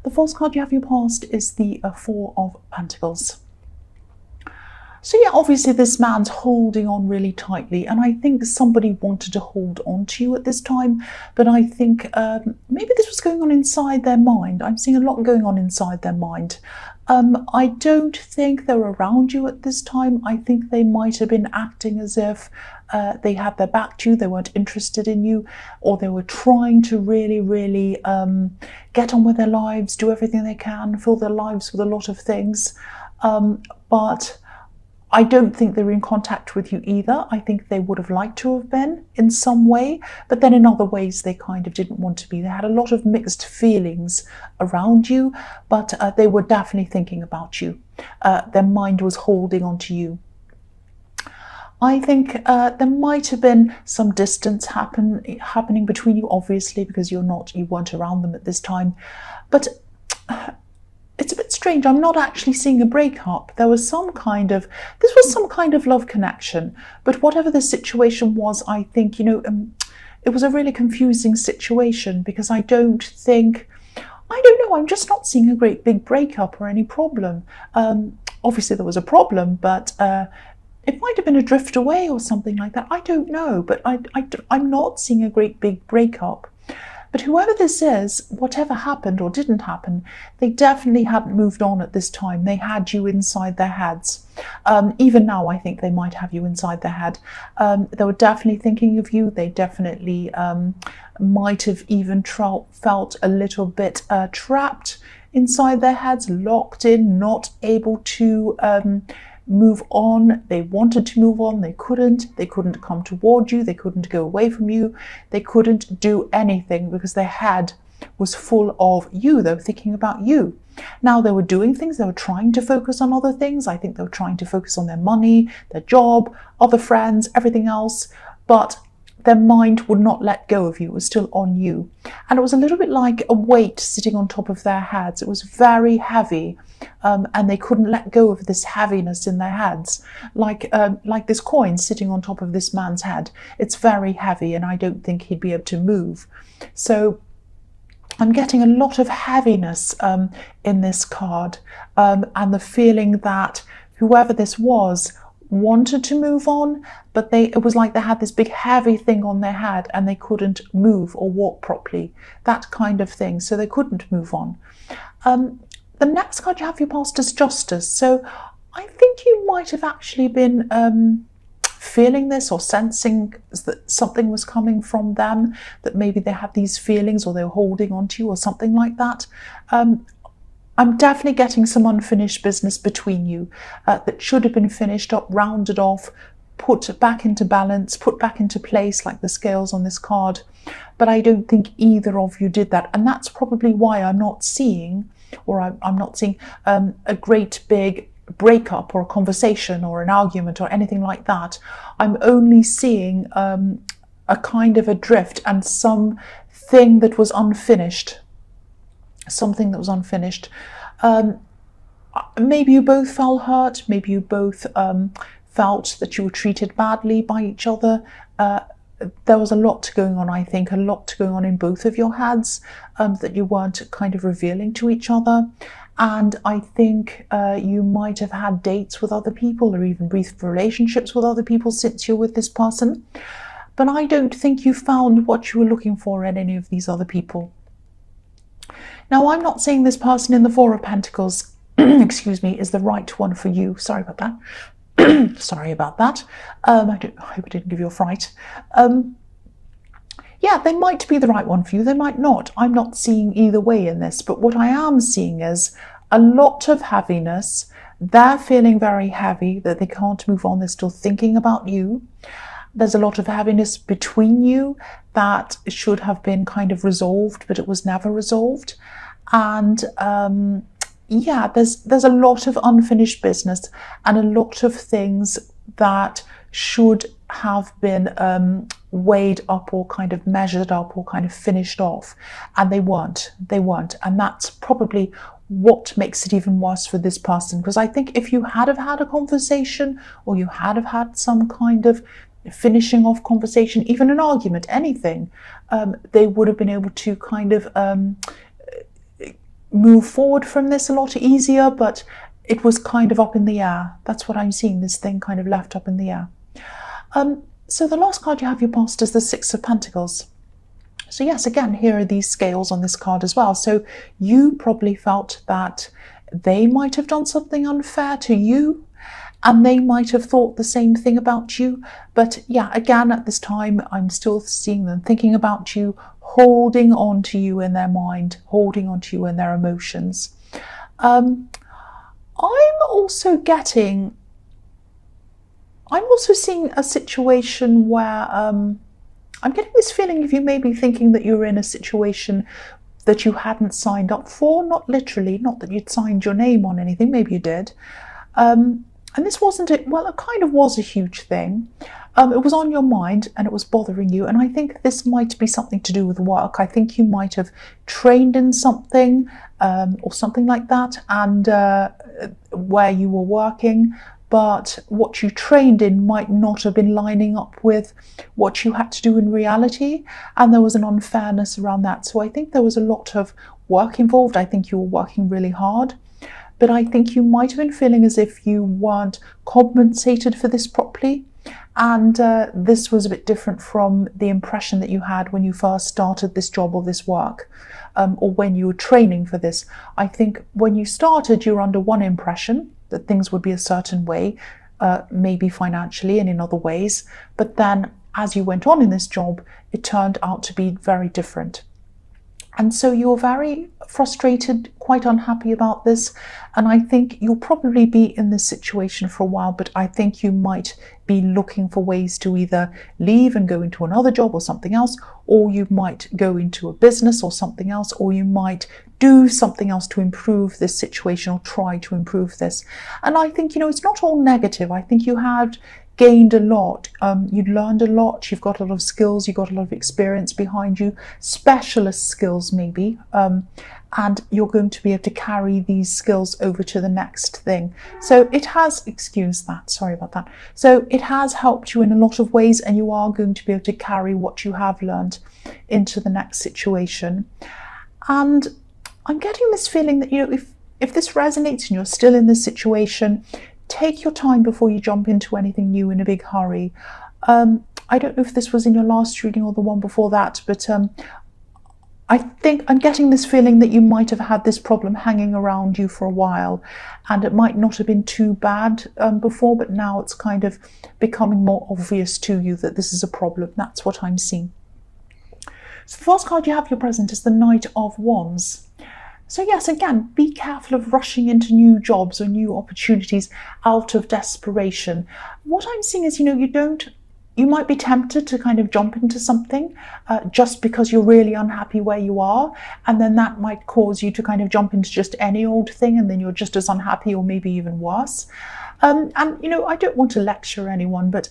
The fourth card you have your past is the Four of Pentacles. So yeah, obviously this man's holding on really tightly, and I think somebody wanted to hold on to you at this time, but I think maybe this was going on inside their mind. I'm seeing a lot going on inside their mind. I don't think they're around you at this time. I think they might have been acting as if they had their back to you, they weren't interested in you, or they were trying to really get on with their lives, do everything they can, fill their lives with a lot of things. But I don't think they're in contact with you either. I think they would have liked to have been in some way, but then in other ways they kind of didn't want to be. They had a lot of mixed feelings around you, but they were definitely thinking about you. Their mind was holding on to you. I think there might have been some distance happening between you, obviously, because you weren't around them at this time. But it's a bit strange. I'm not actually seeing a breakup. This was some kind of love connection. But whatever the situation was, I think, it was a really confusing situation, because I don't know, I'm just not seeing a great big breakup or any problem. Obviously there was a problem, but it might have been a drift away or something like that. I don't know, but I'm not seeing a great big breakup. But whoever this is, whatever happened or didn't happen, they definitely hadn't moved on at this time. They had you inside their heads. Even now, I think they might have you inside their head. They were definitely thinking of you. They definitely might have even felt a little bit trapped inside their heads, locked in, not able to move on. They wanted to move on, they couldn't come toward you, they couldn't go away from you, they couldn't do anything because their head was full of you. They were thinking about you. Now they were doing things, they were trying to focus on other things. I think they were trying to focus on their money, their job, other friends, everything else, but their mind would not let go of you. It was still on you. And it was a little bit like a weight sitting on top of their heads. It was very heavy, and they couldn't let go of this heaviness in their heads, like this coin sitting on top of this man's head. It's very heavy, and I don't think he'd be able to move. So I'm getting a lot of heaviness in this card, and the feeling that whoever this was wanted to move on, but it was like they had this big heavy thing on their head and they couldn't move or walk properly, that kind of thing, so they couldn't move on. The next card you have your past is Justice. So I think you might have actually been feeling this or sensing that something was coming from them, that maybe they had these feelings or they were holding on to you or something like that. I'm definitely getting some unfinished business between you that should have been finished up, rounded off, put back into balance, put back into place, like the scales on this card. But I don't think either of you did that. And that's probably why I'm not seeing, or I'm not seeing a great big breakup or a conversation or an argument or anything like that. I'm only seeing a kind of a drift and something that was unfinished. Something that was unfinished. Maybe you both felt hurt, maybe you both felt that you were treated badly by each other. There was a lot going on, I think, a lot going on in both of your heads that you weren't kind of revealing to each other. And I think you might have had dates with other people or even brief relationships with other people since you're with this person. But I don't think you found what you were looking for in any of these other people. Now, I'm not saying this person in the Four of Pentacles, excuse me, is the right one for you. Sorry about that. Sorry about that. I hope I didn't give you a fright. Yeah, they might be the right one for you. They might not. I'm not seeing either way in this. But what I am seeing is a lot of heaviness. They're feeling very heavy, that they can't move on. They're still thinking about you. There's a lot of heaviness between you that should have been kind of resolved, but it was never resolved. And yeah, there's a lot of unfinished business and a lot of things that should have been weighed up or kind of measured up or kind of finished off, and they weren't. And that's probably what makes it even worse for this person, because I think if you had have had a conversation or you had have had some kind of finishing off conversation, even an argument, anything, they would have been able to kind of move forward from this a lot easier, but it was kind of up in the air. That's what I'm seeing, this thing kind of left up in the air. So the last card you have your past is the Six of Pentacles. So yes, again, here are these scales on this card as well. So you probably felt that they might have done something unfair to you, and they might have thought the same thing about you. But yeah, again, at this time, I'm still seeing them thinking about you, holding on to you in their mind, holding on to you in their emotions. I'm also seeing a situation where I'm getting this feeling of you maybe thinking that you're in a situation that you hadn't signed up for, not literally, not that you'd signed your name on anything, maybe you did. And this wasn't it. Well, it kind of was a huge thing. It was on your mind and it was bothering you. And I think this might be something to do with work. I think you might have trained in something or something like that, and where you were working, but what you trained in might not have been lining up with what you had to do in reality. And there was an unfairness around that. So I think there was a lot of work involved. I think you were working really hard. But I think you might have been feeling as if you weren't compensated for this properly. And this was a bit different from the impression that you had when you first started this job or this work, or when you were training for this. I think when you started, you were under one impression, that things would be a certain way, maybe financially and in other ways. But then as you went on in this job, it turned out to be very different. And so you're very frustrated, quite unhappy about this. And I think you'll probably be in this situation for a while, but I think you might be looking for ways to either leave and go into another job or something else, or you might go into a business or something else, or you might do something else to improve this situation or try to improve this. And I think, it's not all negative. I think you had gained a lot, you'd learned a lot, you've got a lot of skills, you've got a lot of experience behind you, specialist skills maybe, and you're going to be able to carry these skills over to the next thing. So it has, excuse that, sorry about that. So it has helped you in a lot of ways, and you are going to be able to carry what you have learned into the next situation. And I'm getting this feeling that, if this resonates and you're still in this situation, take your time before you jump into anything new in a big hurry. I don't know if this was in your last reading or the one before that, but I think I'm getting this feeling that you might have had this problem hanging around you for a while, and it might not have been too bad before, but now it's kind of becoming more obvious to you that this is a problem. That's what I'm seeing. So the first card you have your present is the Knight of Wands. So yes, again, be careful of rushing into new jobs or new opportunities out of desperation. What I'm seeing is, you might be tempted to kind of jump into something just because you're really unhappy where you are. And then that might cause you to kind of jump into just any old thing, and then you're just as unhappy or maybe even worse. And I don't want to lecture anyone, but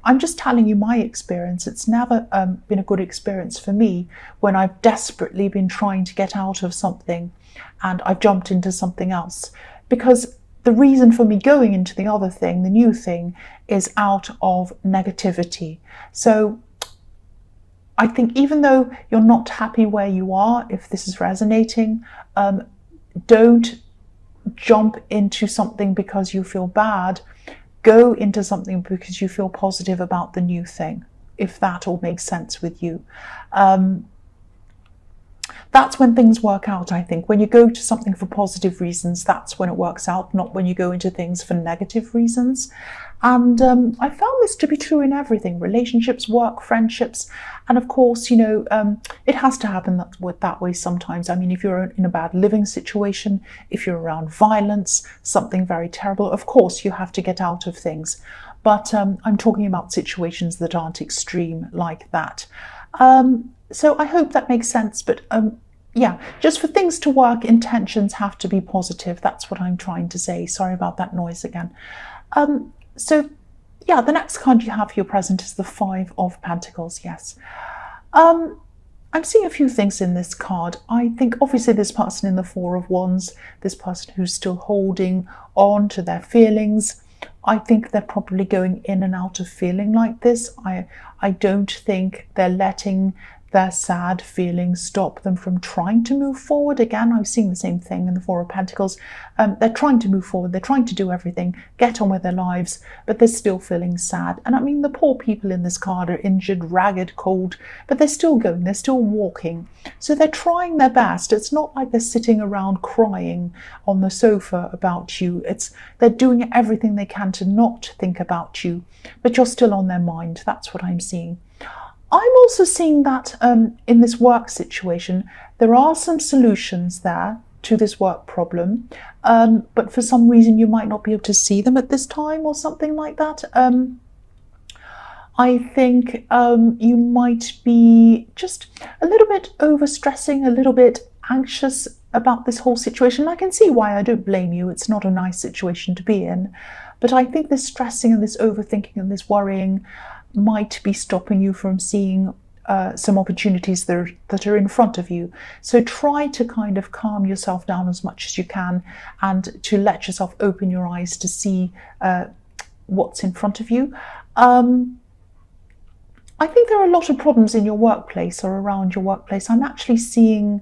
I'm just telling you my experience. It's never been a good experience for me when I've desperately been trying to get out of something and I've jumped into something else. Because the reason for me going into the other thing, the new thing, is out of negativity. So I think even though you're not happy where you are, if this is resonating, don't jump into something because you feel bad. Go into something because you feel positive about the new thing, if that all makes sense with you. That's when things work out, I think. When you go to something for positive reasons, that's when it works out, not when you go into things for negative reasons. And I found this to be true in everything: relationships, work, friendships. And of course, it has to happen that way sometimes. I mean, if you're in a bad living situation, if you're around violence, something very terrible, of course you have to get out of things. But I'm talking about situations that aren't extreme like that. So I hope that makes sense. But yeah, just for things to work, intentions have to be positive. That's what I'm trying to say. Sorry about that noise again. So yeah, the next card you have for your present is the Five of Pentacles. Yes. I'm seeing a few things in this card. I think obviously this person in the Four of Wands, this person who's still holding on to their feelings, I think they're probably going in and out of feeling like this. I don't think they're letting their sad feelings stop them from trying to move forward. Again, I've seen the same thing in the Four of Pentacles. They're trying to move forward, they're trying to do everything, get on with their lives, but they're still feeling sad. And I mean, the poor people in this card are injured, ragged, cold, but they're still going, they're still walking. So they're trying their best. It's not like they're sitting around crying on the sofa about you. They're doing everything they can to not think about you, but you're still on their mind. That's what I'm seeing. I'm also seeing that in this work situation, there are some solutions there to this work problem, but for some reason you might not be able to see them at this time or something like that. I think you might be just a little bit overstressing, a little bit anxious about this whole situation. I can see why. I don't blame you. It's not a nice situation to be in. But I think this stressing and this overthinking and this worrying might be stopping you from seeing some opportunities that are in front of you. So try to kind of calm yourself down as much as you can and to let yourself open your eyes to see what's in front of you. I think there are a lot of problems in your workplace or around your workplace. I'm actually seeing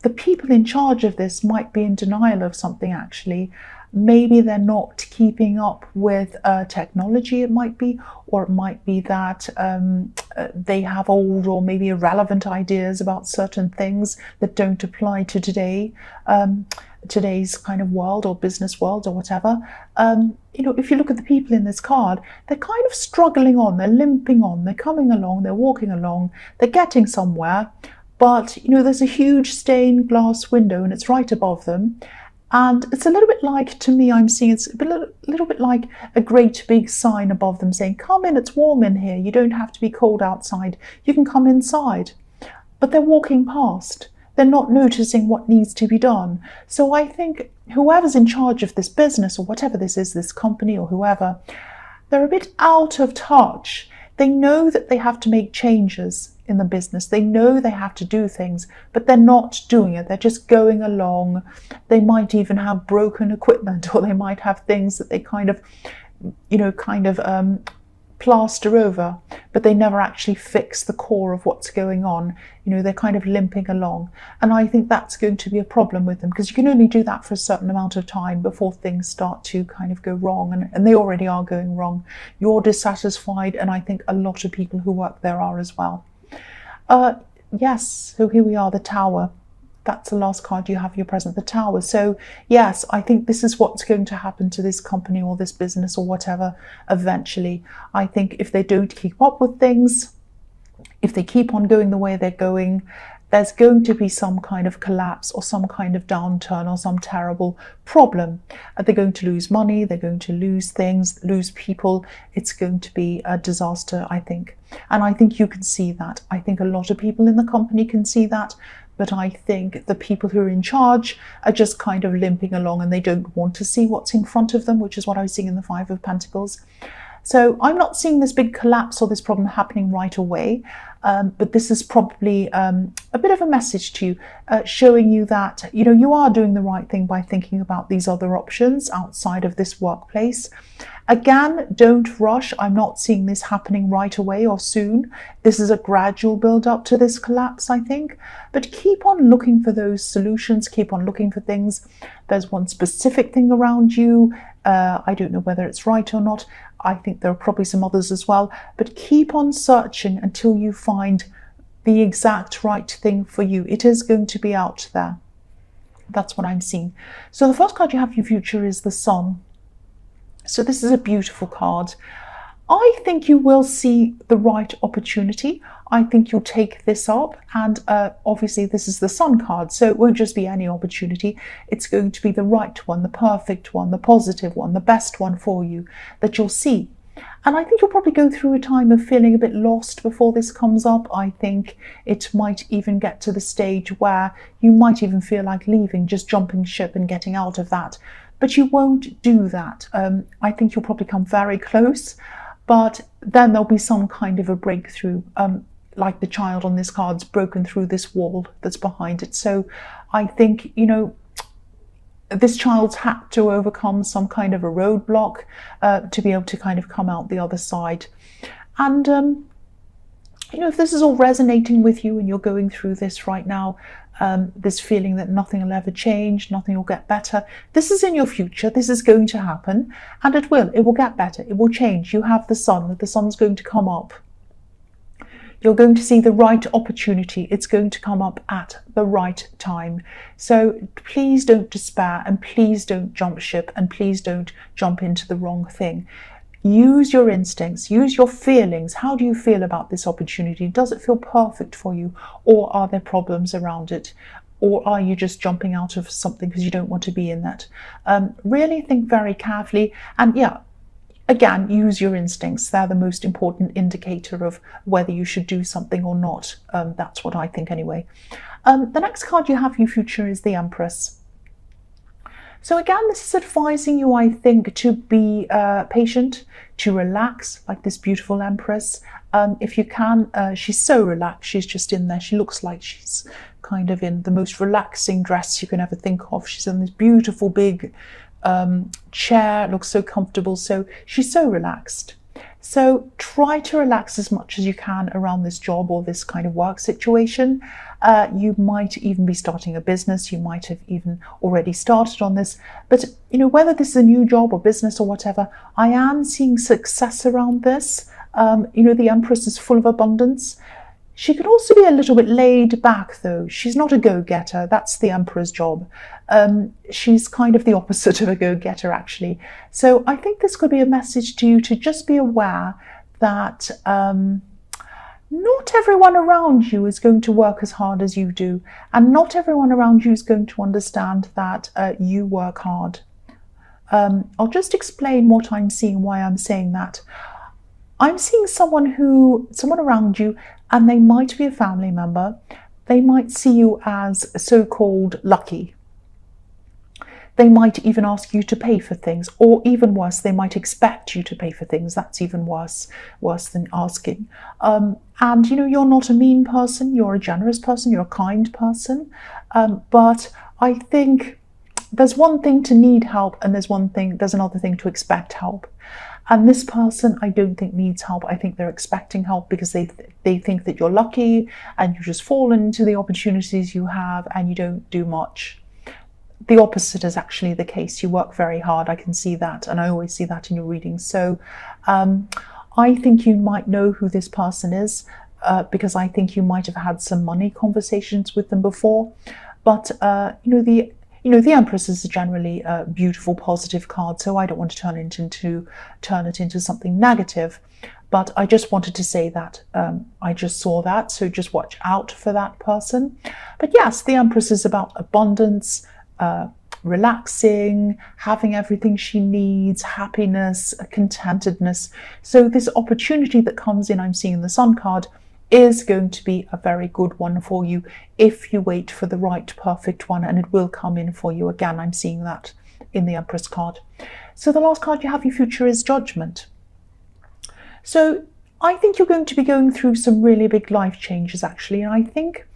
the people in charge of this might be in denial of something, actually. Maybe they're not keeping up with technology, it might be, or it might be that they have old or maybe irrelevant ideas about certain things that don't apply to today's kind of world or business world or whatever. If you look at the people in this card, they're kind of struggling on, they're limping on, they're coming along, they're walking along, they're getting somewhere, but there's a huge stained glass window and it's right above them. And it's a little bit like, to me, I'm seeing it's a little bit like a great big sign above them saying, come in, it's warm in here. You don't have to be cold outside. You can come inside. But they're walking past. They're not noticing what needs to be done. So I think whoever's in charge of this business or whatever this is, this company or whoever, they're a bit out of touch. They know that they have to make changes in the business. They know they have to do things, but they're not doing it. They're just going along. They might even have broken equipment, or they might have things that they kind of plaster over, but they never actually fix the core of what's going on. They're kind of limping along. And I think that's going to be a problem with them, because you can only do that for a certain amount of time before things start to kind of go wrong. And they already are going wrong. You're dissatisfied, and I think a lot of people who work there are as well. Yes, so here we are, the Tower. That's the last card you have, your present, the Tower. So yes, I think this is what's going to happen to this company or this business or whatever eventually. I think if they don't keep up with things, if they keep on going the way they're going, there's going to be some kind of collapse or some kind of downturn or some terrible problem. They're going to lose money, they're going to lose things, lose people. It's going to be a disaster, I think. And I think you can see that. I think a lot of people in the company can see that. But I think the people who are in charge are just kind of limping along and they don't want to see what's in front of them, which is what I was seeing in the Five of Pentacles. So I'm not seeing this big collapse or this problem happening right away, but this is probably a bit of a message to you, showing you that, you are doing the right thing by thinking about these other options outside of this workplace. Again, don't rush. I'm not seeing this happening right away or soon. This is a gradual build up to this collapse, I think. But keep on looking for those solutions. Keep on looking for things. There's one specific thing around you. I don't know whether it's right or not. I think there are probably some others as well. But keep on searching until you find the exact right thing for you. It is going to be out there. That's what I'm seeing. So the first card you have for your future is the Sun. So this is a beautiful card. I think you will see the right opportunity. I think you'll take this up, and obviously this is the Sun card, so it won't just be any opportunity. It's going to be the right one, the perfect one, the positive one, the best one for you that you'll see. And I think you'll probably go through a time of feeling a bit lost before this comes up. I think it might even get to the stage where you might even feel like leaving, just jumping ship and getting out of that. But you won't do that. I think you'll probably come very close, but then there'll be some kind of a breakthrough, like the child on this card's broken through this wall that's behind it. So I think, this child's had to overcome some kind of a roadblock to be able to kind of come out the other side. And, if this is all resonating with you and you're going through this right now, this feeling that nothing will ever change, nothing will get better, this is in your future, this is going to happen, and it will get better, it will change. You have the sun's going to come up. You're going to see the right opportunity. It's going to come up at the right time. So please don't despair, and please don't jump ship, and please don't jump into the wrong thing. Use your instincts, use your feelings. How do you feel about this opportunity? Does it feel perfect for you, or are there problems around it? Or are you just jumping out of something because you don't want to be in that? Really think very carefully, and yeah, again, use your instincts. They're the most important indicator of whether you should do something or not. That's what I think anyway. The next card you have for your future is the Empress. So again, this is advising you, I think, to be patient, to relax, like this beautiful Empress. If you can, she's so relaxed, she's just in there. She looks like she's kind of in the most relaxing dress you can ever think of. She's in this beautiful big chair, looks so comfortable, so she's so relaxed. So try to relax as much as you can around this job or this kind of work situation. You might even be starting a business, you might have even already started on this, but whether this is a new job or business or whatever, I am seeing success around this. The Empress is full of abundance. She could also be a little bit laid back, though. She's not a go-getter. That's the Emperor's job. She's kind of the opposite of a go-getter, actually. So I think this could be a message to you to just be aware that not everyone around you is going to work as hard as you do, and not everyone around you is going to understand that you work hard. I'll just explain what I'm seeing, why I'm saying that. I'm seeing someone around you, and they might be a family member. They might see you as so-called lucky. They might even ask you to pay for things, or even worse, they might expect you to pay for things. That's even worse than asking. And you're not a mean person, you're a generous person, you're a kind person. But I think there's one thing to need help, and there's another thing to expect help. And this person, I don't think needs help. I think they're expecting help because they think that you're lucky and you just fall into the opportunities you have and you don't do much. The opposite is actually the case. You work very hard. I can see that, and I always see that in your readings. So I think you might know who this person is because I think you might have had some money conversations with them before. But the Empress is generally a beautiful, positive card, so I don't want to turn it into something negative. But I just wanted to say that I just saw that, so just watch out for that person. But yes, the Empress is about abundance, relaxing, having everything she needs, happiness, contentedness. So this opportunity that comes in, I'm seeing in the Sun card, is going to be a very good one for you if you wait for the right, perfect one, and it will come in for you. Again, I'm seeing that in the Empress card. So the last card you have, your future, is Judgment. So I think you're going to be going through some really big life changes, actually, and I think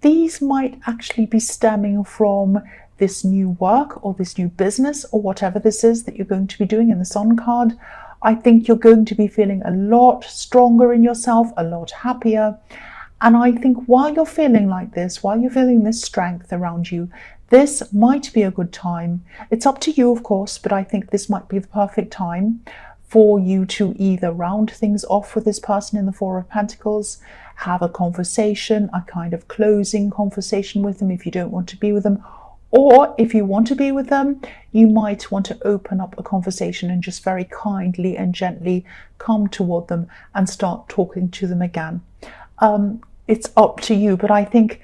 these might actually be stemming from this new work or this new business or whatever this is that you're going to be doing in the Sun card. I think you're going to be feeling a lot stronger in yourself, a lot happier. And I think while you're feeling like this, while you're feeling this strength around you, this might be a good time. It's up to you, of course, but I think this might be the perfect time for you to either round things off with this person in the Four of Pentacles, have a conversation, a kind of closing conversation with them if you don't want to be with them. Or if you want to be with them, you might want to open up a conversation and just very kindly and gently come toward them and start talking to them again. It's up to you, but I think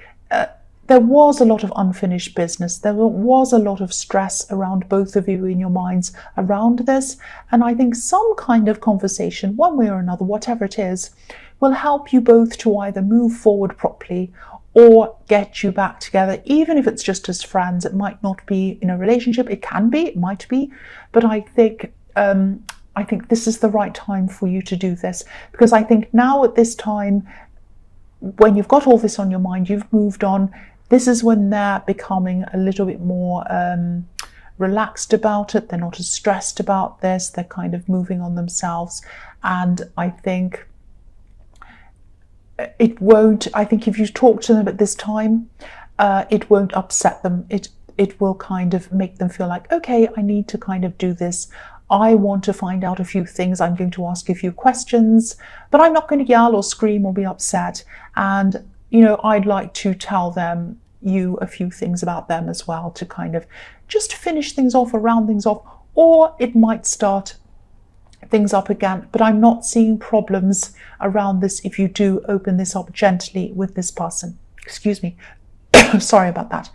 there was a lot of unfinished business. There was a lot of stress around both of you in your minds around this. And I think some kind of conversation, one way or another, whatever it is, will help you both to either move forward properly or get you back together, even if it's just as friends. It might not be in a relationship. It can be, it might be, but I think this is the right time for you to do this, because I think now at this time, when you've got all this on your mind, you've moved on, this is when they're becoming a little bit more relaxed about it. They're not as stressed about this. They're kind of moving on themselves. And I think it won't, I think if you talk to them at this time, it won't upset them. It will kind of make them feel like, okay, I need to kind of do this. I want to find out a few things. I'm going to ask a few questions, but I'm not going to yell or scream or be upset. And, you know, I'd like to tell them a few things about them as well, to kind of just finish things off or round things off, or it might start things up again. But I'm not seeing problems around this if you do open this up gently with this person. Excuse me. Sorry about that.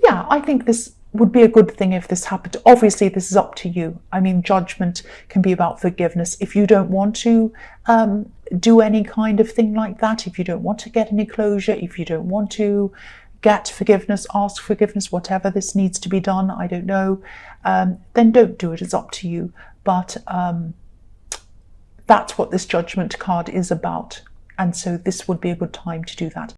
Yeah, I think this would be a good thing if this happened. Obviously, this is up to you. I mean, judgment can be about forgiveness. If you don't want to do any kind of thing like that, if you don't want to get any closure, if you don't want to get forgiveness, ask forgiveness, whatever this needs to be done, I don't know, then don't do it. It's up to you. But that's what this judgment card is about. And so this would be a good time to do that.